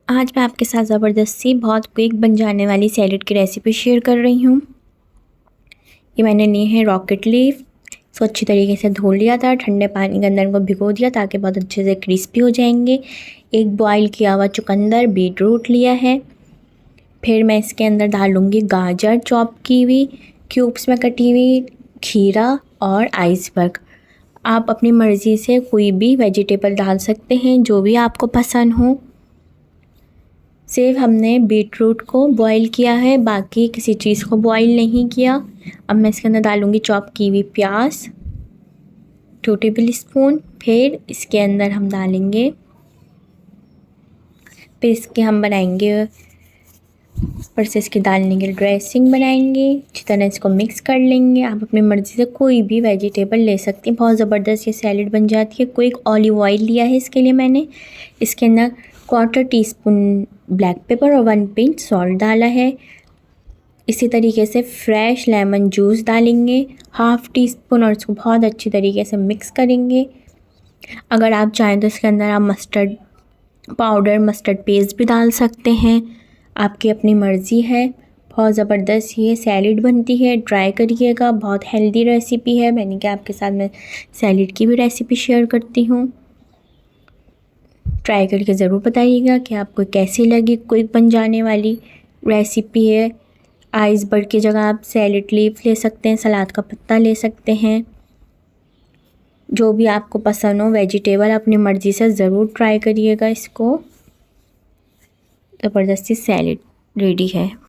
आज मैं आपके साथ ज़बरदस्ती बहुत क्विक बन जाने वाली सैलेड की रेसिपी शेयर कर रही हूँ। ये मैंने ली है रॉकेट लीफ। इसको अच्छी तरीके से धो लिया था, ठंडे पानी के अंदर इनको भिगो दिया ताकि बहुत अच्छे से क्रिस्पी हो जाएंगे। एक बॉईल किया हुआ चुकंदर बीट रूट लिया है। फिर मैं इसके अंदर डालूँगी गाजर चॉप की हुई, क्यूब्स में कटी हुई, खीरा और आइसबर्ग। आप अपनी मर्ज़ी से कोई भी वेजिटेबल डाल सकते हैं जो भी आपको पसंद हो। सिर्फ हमने बीट रूट को बॉईल किया है, बाकी किसी चीज़ को बॉईल नहीं किया। अब मैं इसके अंदर डालूँगी चॉप की हुई प्याज 2 टेबल स्पून। फिर इसके अंदर हम डालेंगे, फिर इसके हम बनाएंगे ऊपर से इसकी डालने के ड्रेसिंग बनाएंगे। अच्छी तरह इसको मिक्स कर लेंगे। आप अपनी मर्ज़ी से कोई भी वेजिटेबल ले सकते हैं। बहुत ज़बरदस्त ये सैलेड बन जाती है। कोई ऑलिव ऑयल लिया है इसके लिए मैंने। इसके अंदर 1/4 टीस्पून ब्लैक पेपर और 1 पिंच सॉल्ट डाला है। इसी तरीके से फ्रेश लेमन जूस डालेंगे 1/2 टीस्पून और इसको बहुत अच्छी तरीके से मिक्स करेंगे। अगर आप चाहें तो इसके अंदर आप मस्टर्ड पाउडर, मस्टर्ड पेस्ट भी डाल सकते हैं, आपकी अपनी मर्ज़ी है। बहुत ज़बरदस्त ये सैलेड बनती है, ट्राई करिएगा। बहुत हेल्दी रेसिपी है। मैंने कहा आपके साथ मैं सैलेड की भी रेसिपी शेयर करती हूँ। ट्राई करके ज़रूर बताइएगा कि आपको कैसी लगी। क्विक बन जाने वाली रेसिपी है। आइसबर्ग की जगह आप सैलेड लीफ ले सकते हैं, सलाद का पत्ता ले सकते हैं, जो भी आपको पसंद हो वेजिटेबल अपनी मर्ज़ी से ज़रूर ट्राई करिएगा। इसको ज़बरदस्ती सैलेड रेडी है।